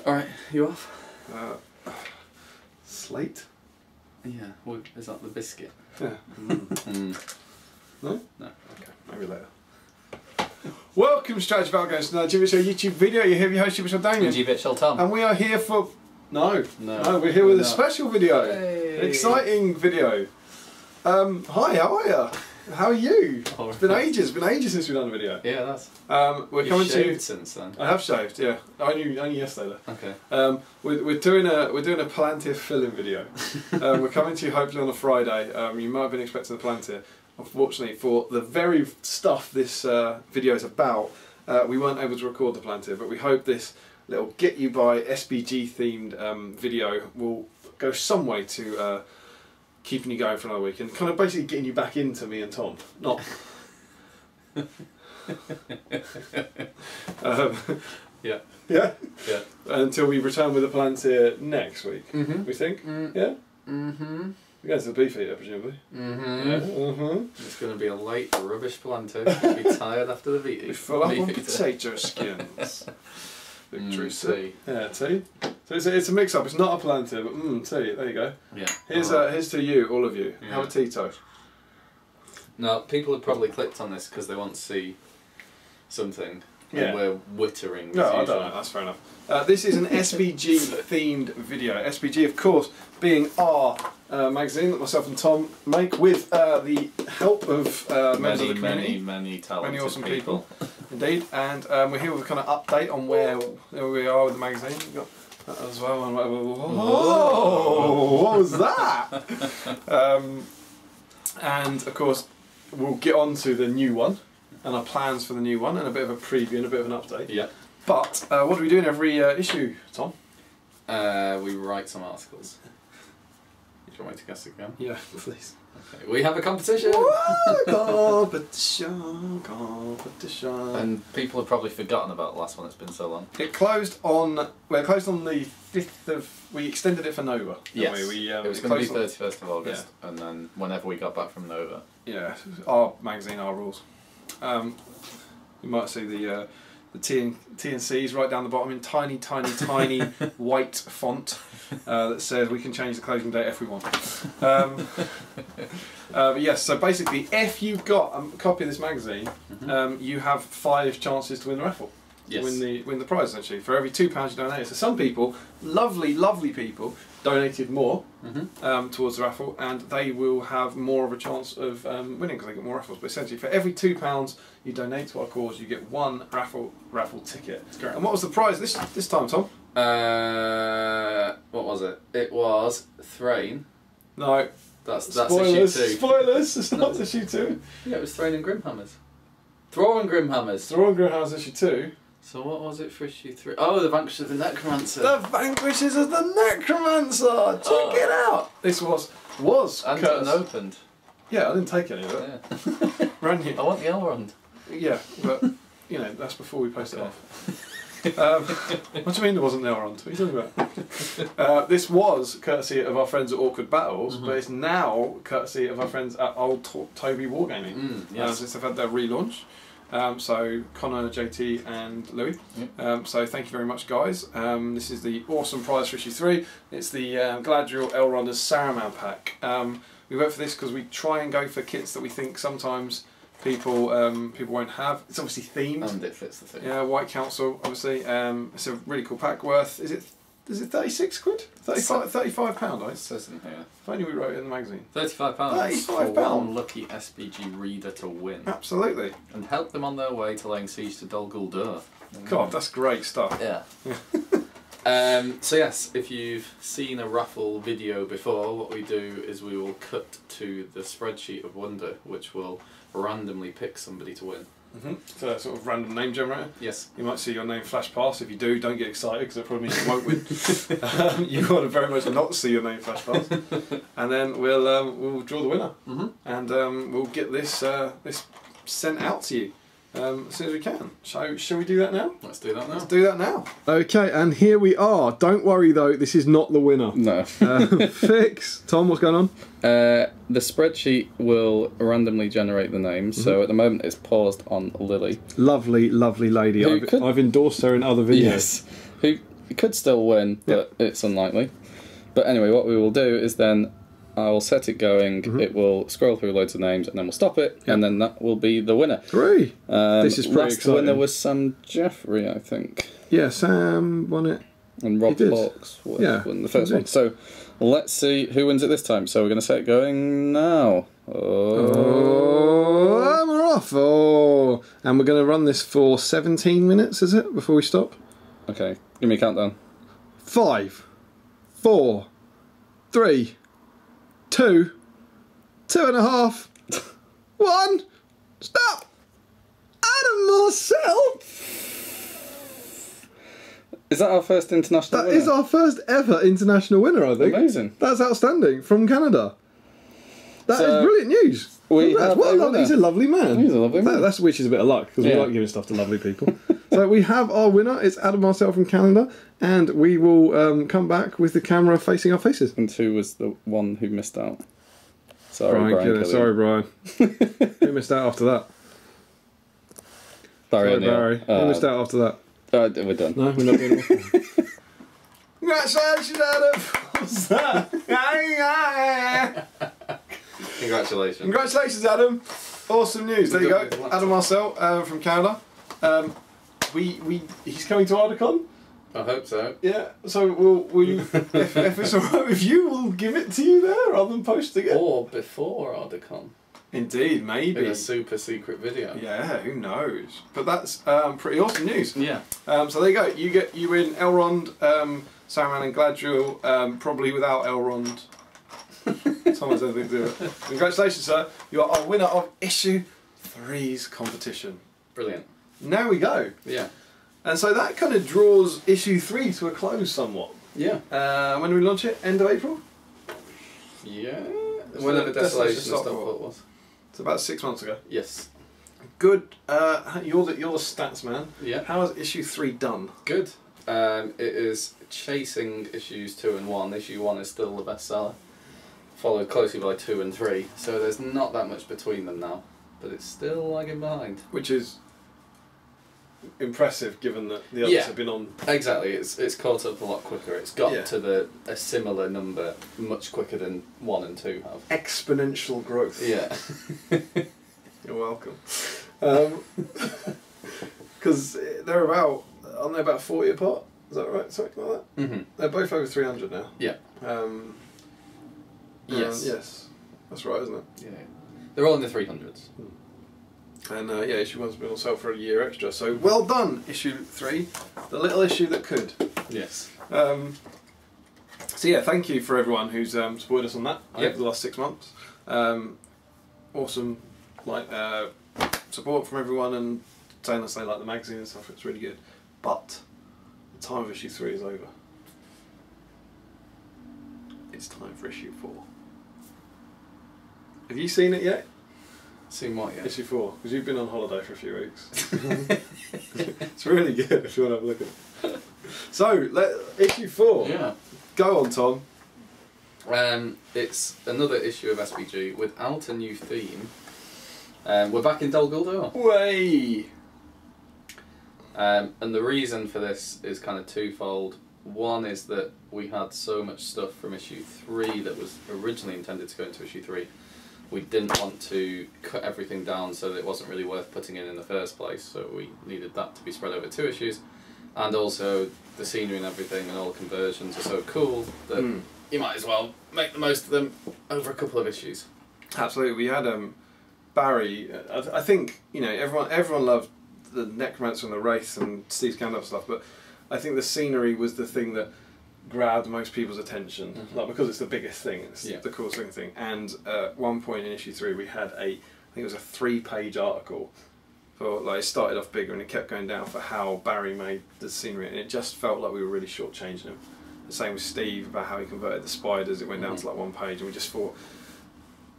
Alright, you off? Slate? Yeah, well, is that the biscuit? Yeah. No? No? No. Okay, maybe later. Welcome, Strategy Battle Games, to another GBHL YouTube video. You're here with your host, GBHL Damian. GBHL Tom. And we are here for... No, we're here we're with a not. special video. Hey. An exciting video. Hi, how are you? How are you? Oh, It's been ages since we've done a video. Yeah, that's... We're You've coming shaved to... since then? I have shaved, yeah. Only yesterday though. Okay. We're doing a Palantir fill-in video. We're coming to you hopefully on a Friday. You might have been expecting the Palantir. Unfortunately, for the very stuff this video is about, we weren't able to record the Palantir, but we hope this little Get You By SBG themed video will go some way to keeping you going for another week and kind of basically getting you back into me and Tom. Not... Yeah. Yeah? Yeah. Until we return with the Palantir next week, Mm-hmm. we think? Mm. Yeah? Mm-hmm. We're going to the Beefeater, presumably. Mm-hmm. Yeah. Mm-hmm. It's going to be a light, rubbish Palantir. You'll be tired after the beating. We fill up on potato skins. Victory tea. Yeah, tea. So it's a mix-up. It's not a Palantir, but tea. There you go. Yeah. Here's to you, all of you. Yeah. Have a tea toast. Now, people have probably clicked on this because they want to see something. Yeah. And we're wittering. No, as I usual. don't know. That's fair enough. This is an SBG themed video. SBG, of course, being our magazine that myself and Tom make with the help of members of the community. Many talented Many awesome people. Indeed. And we're here with a kind of update on where we are with the magazine. We've got that as well. And whoa, what was that? And of course, we'll get on to the new one and our plans for the new one and a bit of a preview and a bit of an update. Yeah. But what do we do in every issue, Tom? We write some articles. Do you want me to guess again? Yeah, please. Okay. We have a competition! Competition. And people have probably forgotten about the last one, it's been so long. It closed on... Well, it closed on the 5th of... We extended it for Nova. Yes. It was going to be 31st of August, Yeah. and then whenever we got back from Nova. Yeah, our magazine, our rules. You might see the T&Cs right down the bottom in tiny white font that says we can change the closing date if we want. But yes, so basically, if you've got a copy of this magazine, you have 5 chances to win the raffle. Yes. Win the prize essentially for every £2 you donate. So some people, lovely people, donated more towards the raffle, and they will have more of a chance of winning because they get more raffles. But essentially, for every £2 you donate to our cause, you get 1 raffle ticket. Correct. And what was the prize this time, Tom? What was it? It was Thrain. No. That's spoilers. issue 2. Spoilers. It's not issue 2. Yeah, it was Thrain and Grimhammers. Thrawn and Grimhammers. Thrawn Grimhammers issue 2. So what was it for issue 3? Oh, the Vanquishers of the Necromancer. The Vanquishers of the Necromancer. Check it out. This was unopened. Yeah, I didn't take any of it. Yeah. Ran you. I want the Elrond. Yeah, but you know that's before we post it off. What do you mean there wasn't an Elrond? What are you talking about? This was courtesy of our friends at Awkward Battles, but it's now courtesy of our friends at Old Toby Wargaming. Yes. Since they've had their relaunch. So Connor, JT and Louis. So thank you very much, guys. This is the awesome prize for issue 3. It's the Galadriel Elrond's Saruman pack. We went for this because we try and go for kits that we think sometimes people won't have. It's obviously themed. And it fits the theme. Yeah, White Council, obviously. It's a really cool pack worth, is it 36 quid? 35 pound, I It says in here. if only we wrote it in the magazine. £35 £35 for one lucky SBG reader to win. Absolutely. And help them on their way to laying siege to Dol Guldur. God, that's great stuff. Yeah. So yes, if you've seen a raffle video before, what we do is we will cut to the spreadsheet of Wonder, which will randomly pick somebody to win. So a sort of random name generator. Yes. You might see your name flash past. If you do, don't get excited because it probably means you won't win. You want to very much not see your name flash past. And then we'll draw the winner. And we'll get this sent out to you as soon as we can. So shall we do that now? Let's do that now. Let's do that now. Okay, and here we are. Don't worry though, this is not the winner. No. Fix. Tom, what's going on? The spreadsheet will randomly generate the names. So at the moment it's paused on Lily. Lovely, lovely lady. I've endorsed her in other videos. Yes. It could still win, but it's unlikely. But anyway, what we will do is then I'll set it going, it will scroll through loads of names, and then we'll stop it, and then that will be the winner. Hooray! This is pretty exciting. Last winner was Sam Jeffrey, I think. Yeah, Sam won it. And Rob Hawks won the first one. So let's see who wins it this time. So we're going to set it going now. Oh, we're off. Oh, and we're going to run this for 17 minutes, is it, before we stop? Okay, give me a countdown. 5, 4, 3, 2, 2.5, 1, stop! Adam Marcel! Is that our first international winner? That is our first ever international winner, I think. Amazing. That's outstanding, from Canada. That is brilliant news. He's a lovely man. He's a lovely man. That's which is a bit of luck, because we like giving stuff to lovely people. So we have our winner, it's Adam Marcel from Canada, and we will come back with the camera facing our faces. And who was the one who missed out? Sorry, Brian. Sorry, Brian. Who missed out after that? Barry. Who missed out after that? We're done. No, we're not doing it. Congratulations, Adam! What's that? Congratulations. Congratulations, Adam! Awesome news. There you go. Adam Marcel from Canada. He's coming to Ardacon. I hope so. Yeah, so if it's alright with you, we'll give it to you there rather than posting it. Or before Ardacon. Indeed, maybe. In a super secret video. Yeah, who knows? But that's pretty awesome news. Yeah. So there you go. You win Elrond, Saruman and Galadriel, probably without Elrond. Someone's anything to do with it. Congratulations, sir. You are our winner of Issue 3's competition. Brilliant. Now we go. Yeah. And so that kind of draws Issue 3 to a close somewhat. Yeah. When do we launch it? End of April? Yeah. Whenever Desolation Stop was. It's about 6 months ago. Yes. Good. You're the stats man. Yeah. How has Issue 3 done? Good. It is chasing Issues 2 and 1. Issue 1 is still the bestseller, followed closely by 2 and 3. So there's not that much between them now, but it's still lagging behind. Which is impressive, given that the others have been on. Exactly. It's caught up a lot quicker. It's got to a similar number much quicker than 1 and 2 have. Exponential growth. Yeah. You're welcome. Because aren't they about 40 apart? Is that right? Something like that? Mm-hmm. They're both over 300 now. Yeah. Yes. Yes. That's right, isn't it? Yeah. They're all in the 300s. And Issue 1's been on sale for a year extra. So well done, Issue 3. The little issue that could. Yes. So yeah, thank you for everyone who's supported us on that over the last 6 months. Awesome, support from everyone and saying us they like the magazine and stuff. It's really good. But the time of Issue 3 is over. It's time for Issue 4. Have you seen it yet? Seen what yet? Issue 4, because you've been on holiday for a few weeks. It's really good if you want to have a look at it. So, Issue 4. Yeah. Go on, Tom. It's another issue of SBG without a new theme. We're back in Dol Guldur. Way! And the reason for this is kind of twofold. One is that we had so much stuff from Issue 3 that was originally intended to go into Issue 3. We didn't want to cut everything down so that it wasn't really worth putting in the first place, so we needed that to be spread over 2 issues. And also, the scenery and everything and all the conversions are so cool that you might as well make the most of them over a couple of issues. Absolutely. We had Barry. I think everyone loved the Necromancer and the Wraith and Steve Gandalf stuff, but I think the scenery was the thing that grabbed most people's attention, because it's the biggest thing, it's the coolest thing. And at one point in Issue 3 we had I think it was a 3-page article for, it started off bigger and it kept going down for how Barry made the scenery, and it just felt like we were really shortchanging him. The same with Steve about how he converted the spiders. It went down to 1 page and we just thought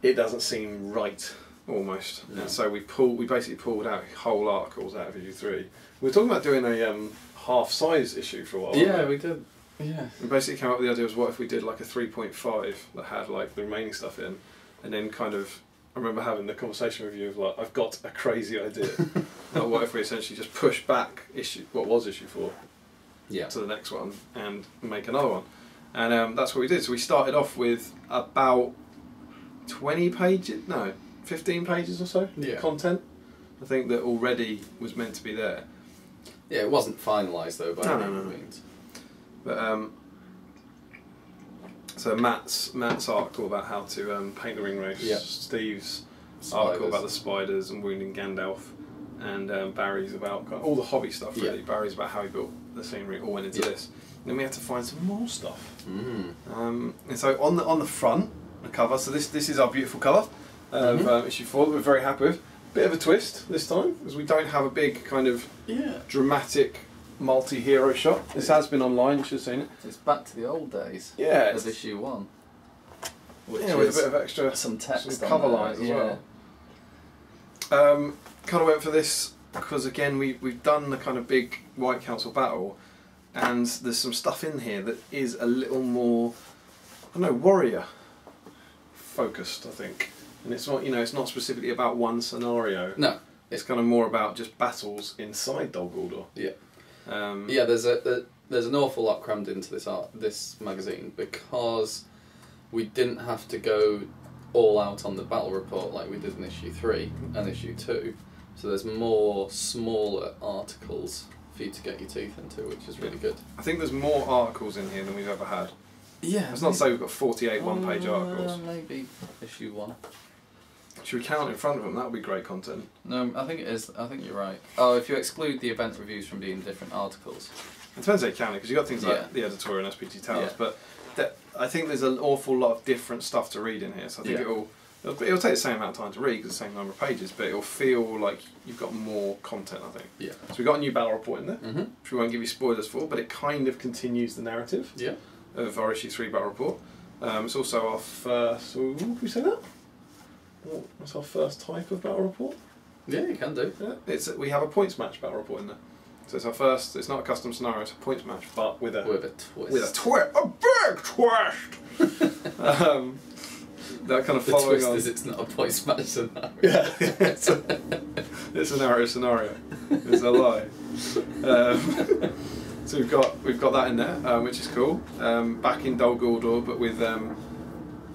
it doesn't seem right almost. And so we basically pulled out whole articles out of Issue 3. We were talking about doing a half-size issue for a while. Yeah, we did. Yeah. And basically came up with the idea was, what if we did like a 3.5 that had the remaining stuff in, and then I remember having the conversation with you of I've got a crazy idea. What if we essentially just push back what was Issue 4, to the next one and make another one. And that's what we did. So we started off with about 20 pages, no, 15 pages or so content. I think that already was meant to be there. Yeah, it wasn't finalised though by any means. But so Matt's article about how to paint the ring race, Steve's article about the spiders and wounding Gandalf, and Barry's about all the hobby stuff really. Barry's about how he built the scenery, all went into this. Then we had to find some more stuff. And so on the front, the cover. So this is our beautiful cover of issue 4 that we're very happy with. Bit of a twist this time, because we don't have a big kind of dramatic multi-hero shot. This has been online, you should have seen it. It's back to the old days. Yeah. Of issue 1. With a bit of extra some text, some cover lines as well. Kind of went for this because again we've done the kind of big White Council battle, and there's some stuff in here that is a little more, I don't know, warrior focused, I think. And it's not, it's not specifically about one scenario. No. It's kind of more about just battles inside Dol Guldur. Yeah. Yeah, there's an awful lot crammed into this magazine, because we didn't have to go all out on the battle report like we did in issue 3 and issue 2. So there's more smaller articles for you to get your teeth into, which is really good. I think there's more articles in here than we've ever had. Yeah. It's not to say we've got 48 one-page articles. Maybe issue 1. Should we count in front of them? That would be great content. No, I think it is. I think you're right. Oh, if you exclude the event reviews from being different articles. It depends how you count it, because you've got things like the editorial and SBG Towers, but I think there's an awful lot of different stuff to read in here, so I think it'll take the same amount of time to read, because the same number of pages, but it'll feel like you've got more content, I think. Yeah. So we've got a new battle report in there, which we won't give you spoilers for, but it kind of continues the narrative of our issue 3 battle report. It's also our first... Ooh, can we say that? What's our first type of battle report? Yeah, you can do. Yeah, we have a points match battle report in there. So it's our first. It's not a custom scenario. It's a points match, but with a twist. With a twist, a big twist. That kind of the following twist on. Is it's not a points match scenario. Yeah, it's a narrative scenario. It's a lie. So we've got that in there, which is cool. Back in Dol Guldur, but with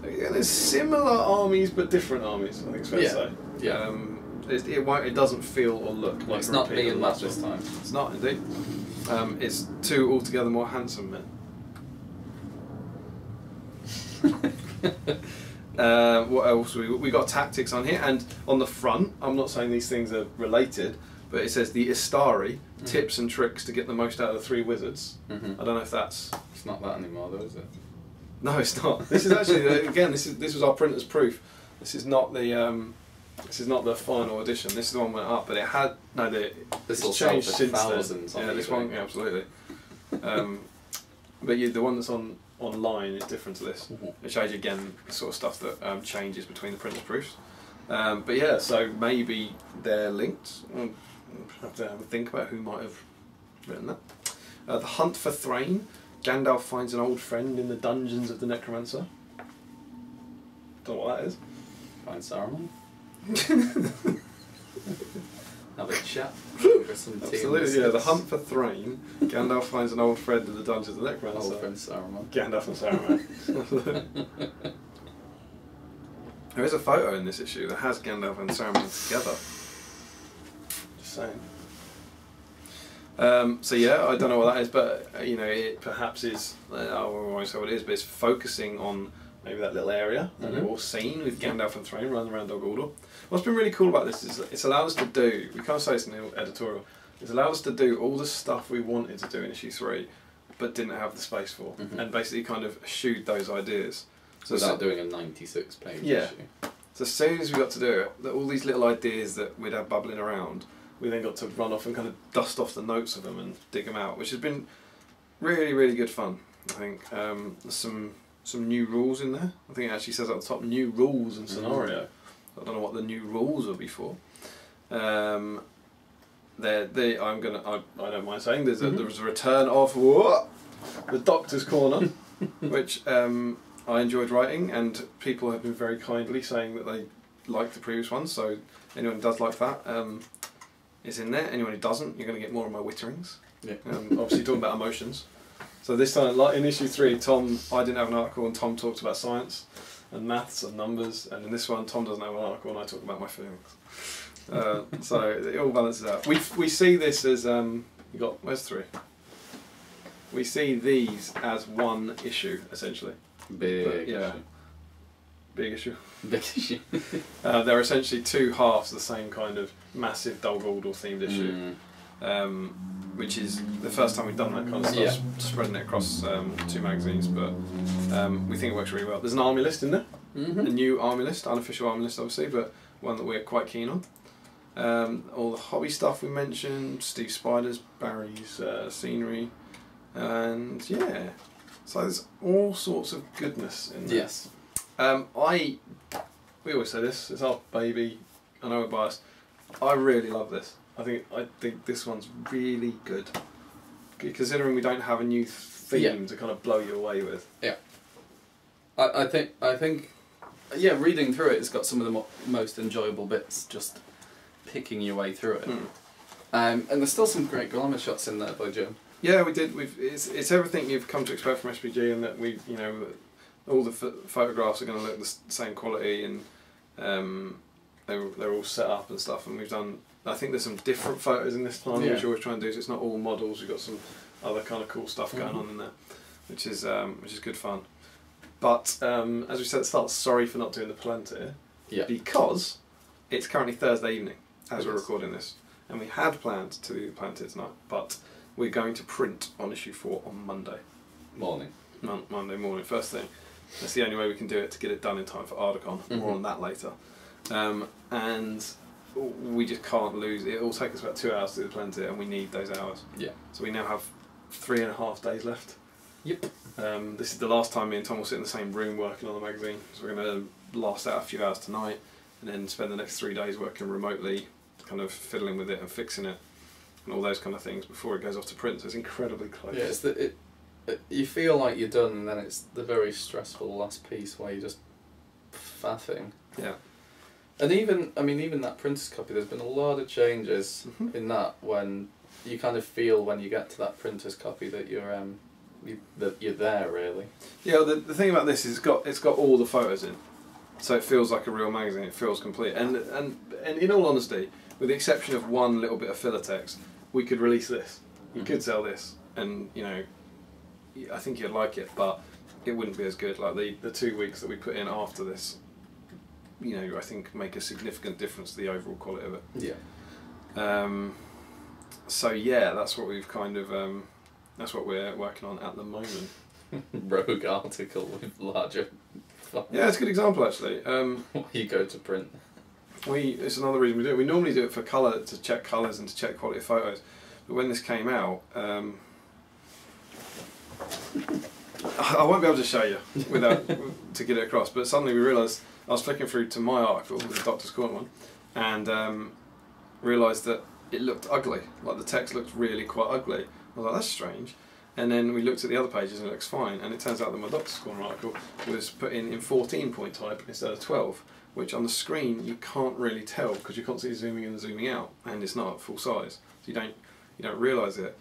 there's similar armies but different armies. I think it's fair to say. Yeah. It doesn't feel or look like it's not me and Matt this time. It's not indeed. It's 2 altogether more handsome men. What else? We got tactics on here, and on the front, I'm not saying these things are related, but it says the Istari, tips and tricks to get the most out of the 3 wizards. I don't know if that's... It's not that anymore though, is it? No, it's not. This is actually, again, this was our printer's proof. This is not the final edition. This is the one that went up, but it had this it's changed since thousands. then. Yeah, this one, absolutely. But the one that's online is different to this. It shows you again the sort of stuff that changes between the printer's proofs. But yeah, so maybe they're linked. We'll have to have a think about who might have written that. The Hunt for Thrain. Gandalf finds an old friend in the dungeons of the Necromancer. Don't know what that is. Find Saruman. Have a chat over some tea. Absolutely, yeah. The Hunt for Thrain. Gandalf finds an old friend in the dungeons of the Necromancer. Old friend Saruman. Gandalf and Saruman. There is a photo in this issue that has Gandalf and Saruman together. Just saying. So yeah, I don't know what that is, but it perhaps is. I won't say what it is, but it's focusing on maybe that little area, that little scene with Gandalf and Thrain running around Dol Guldur. What's been really cool about this is it's allowed us to do. We can't say it's in the editorial. It's allowed us to do all the stuff we wanted to do in issue 3, but didn't have the space for, and basically kind of eschewed those ideas. So without doing a 96-page issue. So as soon as we got to do it, all these little ideas that we'd have bubbling around, we then got to run off and kind of dust off the notes of them and dig them out, which has been really, really good fun. I think there's some new rules in there. I think it actually says at the top, new rules and scenario. I don't know what the new rules will be for. I don't mind saying there was a return of the Doctor's Corner, which I enjoyed writing, and people have been very kindly saying that they liked the previous one. So anyone who does like that. It's in there. Anyone who doesn't, you're going to get more of my witterings. Yeah. Obviously talking about emotions. So this time, like in issue 3, I didn't have an article, and Tom talked about science and maths and numbers, and in this one, Tom doesn't have an article, and I talk about my feelings. So it all balances out. We see this as where's 3? We see these as one issue essentially. Big yeah. issue. Big issue. Big issue. They're essentially 2 halves of the same kind of massive Dol Guldur themed issue, which is the first time we've done that kind of stuff, spreading it across 2 magazines. But we think it works really well. There's an army list in there, a new army list, unofficial army list obviously, but one that we're quite keen on. All the hobby stuff we mentioned, Steve Spider's, Barry's scenery, and yeah, so there's all sorts of goodness in there. Yes. We always say this, it's our baby, I know we're biased. I really love this. I think this one's really good. Considering we don't have a new theme to kind of blow you away with. Yeah. I think reading through it, it's got some of the most enjoyable bits, just picking your way through it. And there's still some great glamour shots in there by Jim. Yeah, we did. It's everything you've come to expect from SBG, and that all the photographs are going to look the same quality, and they're all set up and stuff. And we've done. I think there's some different photos in this time, which we always try and do. So it's not all models. We've got some other kind of cool stuff going on in there, which is good fun. But as we said at the start, sorry for not doing the Palantir, because it's currently Thursday evening as we're recording this, and we had planned to do the Palantir tonight, but we're going to print on issue 4 on Monday morning. Monday morning, first thing. That's the only way we can do it to get it done in time for Ardacon. More on that later. And we just can't lose it. It will take us about 2 hours to do the Palantir, and we need those hours. Yeah. So we now have 3.5 days left. Yep. This is the last time me and Tom will sit in the same room working on the magazine. So we're going to last out a few hours tonight, and then spend the next 3 days working remotely, kind of fiddling with it and fixing it, and all those kind of things before it goes off to print. So it's incredibly close. Yeah, it's you feel like you're done, and then it's the very stressful last piece where you're just faffing. Yeah. And even that printer's copy, there's been a lot of changes in that, when you kind of feel when you get to that printer's copy that you're there really. Yeah, the thing about this is it's got all the photos in, so it feels like a real magazine. It feels complete. And in all honesty, with the exception of one little bit of filler text, we could release this. We could sell this, and I think you'd like it, but it wouldn't be as good. Like the 2 weeks that we put in after this, I think make a significant difference to the overall quality of it. Yeah. So yeah, that's what we've kind of that's what we're working on at the moment. Rogue article with larger font. Yeah, it's a good example actually. You go to print. It's another reason we do it. We normally do it for colour, to check colours and to check quality of photos. But when this came out, I won't be able to show you to get it across. But suddenly we realised, I was flicking through to my article, the Doctor's Corner one, and realised that it looked ugly. Like the text looked really quite ugly. I was like, that's strange. And then we looked at the other pages and it looks fine. And it turns out that my Doctor's Corner article was put in 14-point type instead of 12, which on the screen you can't really tell because you're constantly zooming in and zooming out, and it's not at full size, so you don't realise it.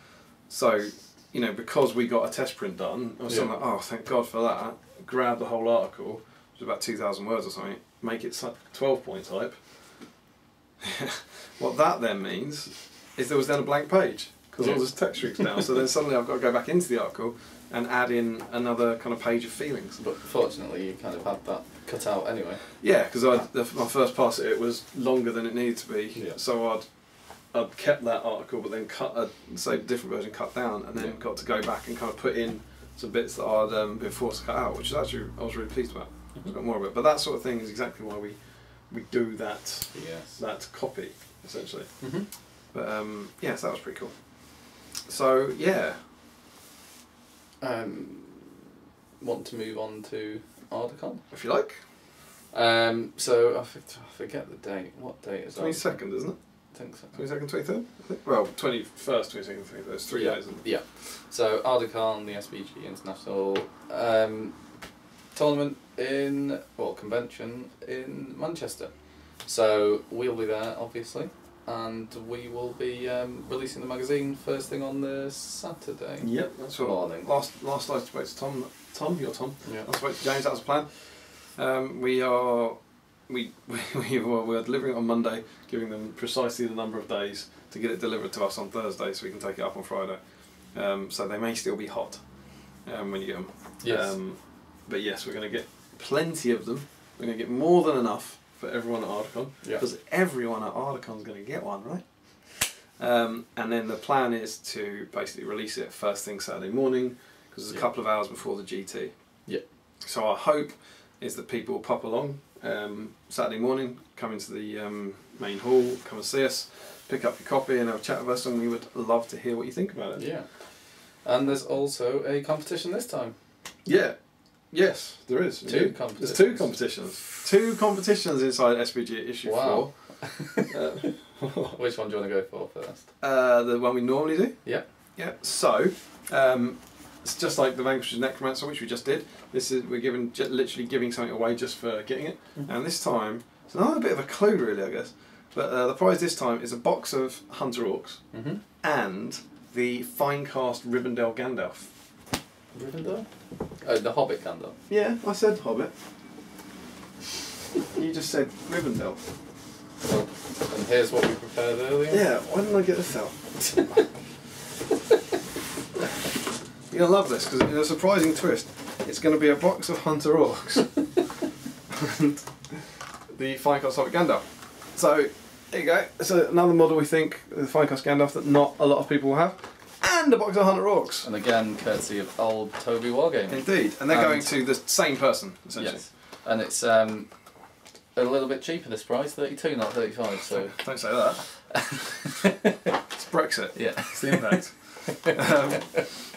So because we got a test print done, I was like, oh, thank God for that. Grab the whole article, which was about 2,000 words or something, make it 12-point type. What that then means is there was then a blank page because all this text streaks down. So then suddenly I've got to go back into the article and add in another kind of page of feelings. But fortunately, you kind of had that cut out anyway. Yeah, because my first pass at it was longer than it needed to be. Yeah. So I'd kept that article, but then saved a different version, cut down, and then got to go back and kind of put in some bits that I'd been forced to cut out, which is actually I was really pleased about. I've got more of it, but that sort of thing is exactly why we do that. Yes. That copy essentially. But so that was pretty cool. So yeah. Want to move on to Ardacon? If you like. So I forget the date. What date is that? 22nd, isn't it? I think so. 22nd, 23rd? I think. Well, 21st, 22nd, 23rd. It's 3 days, isn't it? Yeah. So Ardacon, the SBG International tournament convention in Manchester. So we'll be there, obviously. and we will be releasing the magazine first thing on the Saturday. Yep, that's what. Morning. Last I spoke to Tom. You're Tom. Yeah. I spoke to James. That was the plan. We are delivering it on Monday, giving them precisely the number of days to get it delivered to us on Thursday, so we can take it up on Friday. So they may still be hot when you get them. Yes. But yes, we're going to get plenty of them. We're going to get more than enough for everyone at Ardacon, because everyone at Ardacon is going to get one, right? And then the plan is to basically release it first thing Saturday morning, because it's a couple of hours before the GT. Yeah. So our hope is that people will pop along Saturday morning, come into the main hall, come and see us, pick up your copy and have a chat with us, and we would love to hear what you think about it. Yeah. And there's also a competition this time. Yeah. Yes, there is. Two competitions. There's 2 competitions. 2 competitions inside SBG Issue 4. Which one do you want to go for first? The one we normally do. Yeah. Yeah. So, it's just like the Vanquishers of The Necromancer, which we just did. This is literally giving something away just for getting it. And this time, it's another bit of a clue, really, I guess. But the prize this time is a box of Hunter Orcs and the Finecast Rivendell Gandalf. Rivendell? Oh, the Hobbit Gandalf. Yeah, I said Hobbit. You just said Rivendell. Well, and here's what we prepared earlier. Yeah, why didn't I get this out? You're going to love this, because it's a surprising twist. It's going to be a box of Hunter Orcs and the Finecast Hobbit Gandalf. So, there you go. So another model we think, the Finecast Gandalf, that not a lot of people will have. And a box of Hunter Orcs. And again, courtesy of old Toby Wargaming. Indeed. And they're going to the same person, essentially. Yes. And it's a little bit cheaper this price, 32, not 35, so... Don't say that. It's Brexit. Yeah. It's the impact.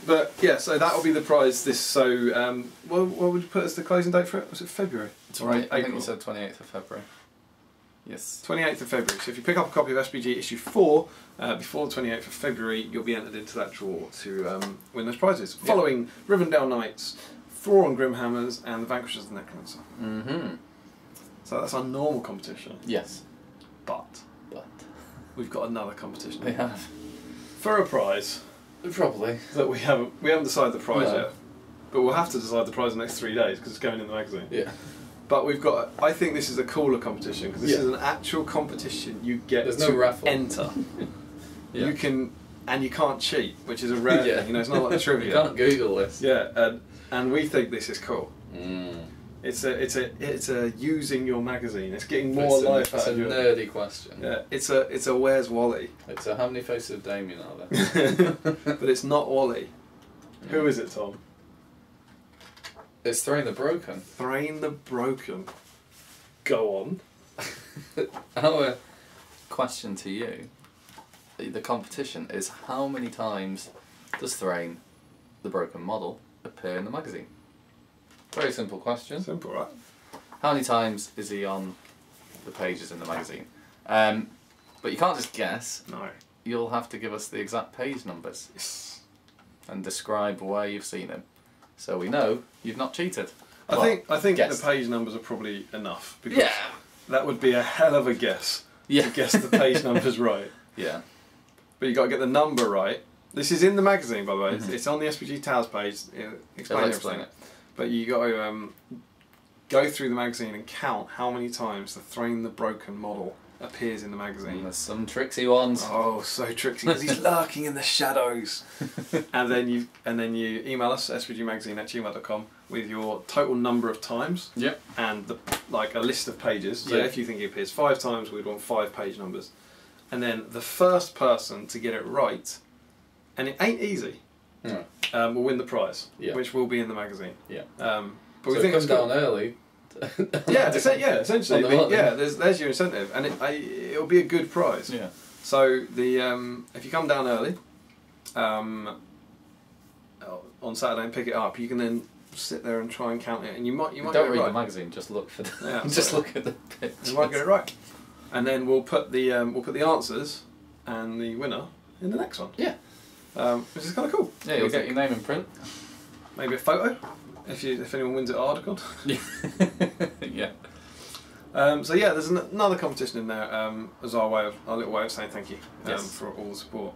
But yeah, so that will be the prize this, so what would you put as the closing date for it? Was it February? I think you said 28th of February. Yes. 28th of February. So if you pick up a copy of SBG Issue 4 before the 28th of February, you'll be entered into that draw to win those prizes. Yeah. Following Rivendell Knights, Thoron Grimhammers, and the Vanquishers of The Necromancer. So that's our normal competition. Yes. But we've got another competition. We have. For a prize. Probably. That we haven't decided the prize yet. But we'll have to decide the prize in the next 3 days, because it's going in the magazine. Yeah. But we've got, I think this is a cooler competition, because this is an actual competition you get no raffle. Enter. You can, and you can't cheat, which is a rare thing, you know, it's not like the trivia. You can't Google this. Yeah, and we think this is cool. It's a using your magazine. It's getting more life out of you. It's a nerdy question. Yeah, it's a where's Wally? It's a how many faces of Damian are there? But it's not Wally. Who is it, Tom? It's Thrain the Broken. Thrain the Broken. Go on. Our question to you, the competition, is how many times does Thrain the Broken model appear in the magazine? Very simple question. Simple, right? How many times is he on the pages in the magazine? But you can't just guess. No. You'll have to give us the exact page numbers. Yes. And describe where you've seen him, so we know you've not cheated. I think the page numbers are probably enough, because that would be a hell of a guess to guess the page numbers right. Yeah. But you got to get the number right. This is in the magazine, by the way. It's on the SBG Towers page. Explain everything. But you got to go through the magazine and count how many times the Thrain the Broken model appears in the magazine. There's some tricksy ones. Oh, so tricksy, because he's lurking in the shadows. and then you email us sbgmagazine@gmail.com with your total number of times. Yep. And a list of pages. So if you think he appears 5 times, we'd want 5 page numbers. And then the first person to get it right, and it ain't easy, will win the prize, which will be in the magazine. Yeah. But so we think come down early. Essentially, there's your incentive, and it'll be a good prize. Yeah. So if you come down early, on Saturday and pick it up, you can then sit there and try and count it, and you might don't get it read right. the magazine. Just look for look at the pictures. You might get it right, and then we'll put the answers and the winner in the next one. Yeah. Which is kind of cool. Yeah, you'll get your name in print. Maybe a photo, if anyone wins at Ardacon. Yeah. So yeah, there's another competition in there as our little way of saying thank you for all the support.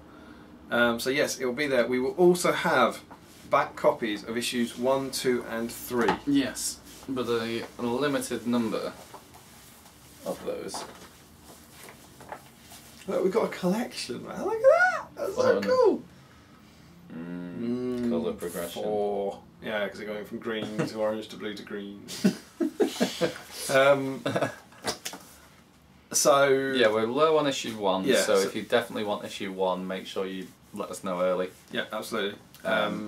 So yes, it will be there. We will also have back copies of issues 1, 2 and 3. Yes, but a limited number of those. Look, we've got a collection, man. Look at that! That's so cool! Colour progression. 4. Yeah, because they're going from green to orange to blue to green. So... Yeah, we're low on issue 1, yeah, so if you definitely want issue 1, make sure you let us know early. Yeah, absolutely.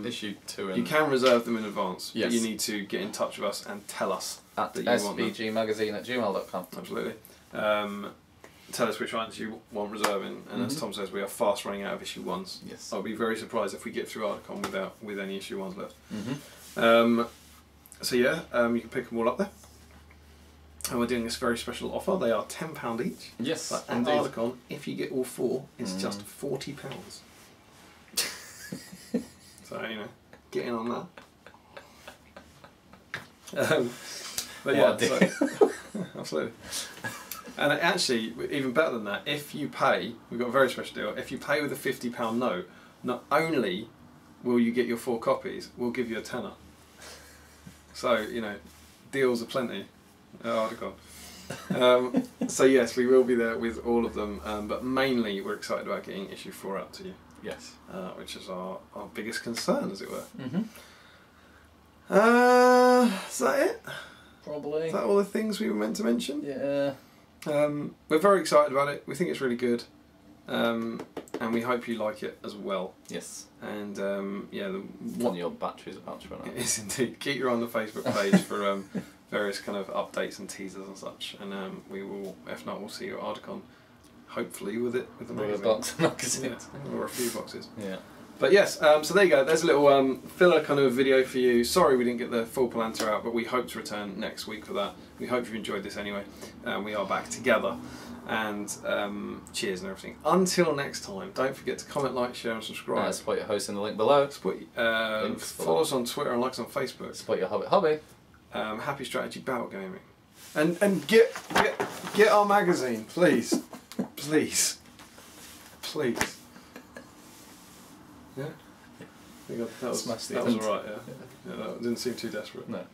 Issue 2 and... You can reserve them in advance, yes. but you need to get in touch with us and tell us at that you want them. sbgmagazine@gmail.com. Absolutely. Tell us which ones you want reserving, and as Tom says, we are fast running out of issue 1s. Yes. I'll be very surprised if we get through Ardacon with any issue 1s left. So yeah, you can pick them all up there. And we're doing this very special offer. They are £10 each. Yes, but at Ardacon, if you get all 4, it's just £40. So, you know, get in on that. But yeah, so, absolutely. And actually, even better than that, if you pay, we've got a very special deal, if you pay with a £50 note, not only will you get your 4 copies, we'll give you a tenner. So, you know, deals are plenty at Ardacon. So yes, we will be there with all of them, but mainly we're excited about getting issue 4 out to you. Yes. Which is our biggest concern, as it were. Is that it? Probably. Is that all the things we were meant to mention? Yeah. We're very excited about it. We think it's really good, and we hope you like it as well. Yes. And yeah, what your battery's about to run out. It is indeed. Keep your eye on the Facebook page for various kind of updates and teasers and such. And we will, if not, we'll see you at Ardacon. Hopefully with the magazine. A box of magazines. Yeah, or a few boxes. Yeah. But yes, so there you go. There's a little filler kind of video for you. Sorry we didn't get the full Palanta out, but we hope to return next week for that. We hope you've enjoyed this anyway. We are back together. And cheers and everything. Until next time, don't forget to comment, like, share and subscribe. Support your host in the link below. Follow us on Twitter and like us on Facebook. Support your hobby. Happy Strategy Battle Gaming. And get our magazine, please. Please. Please. Yeah? That was alright, yeah. That didn't seem too desperate. No.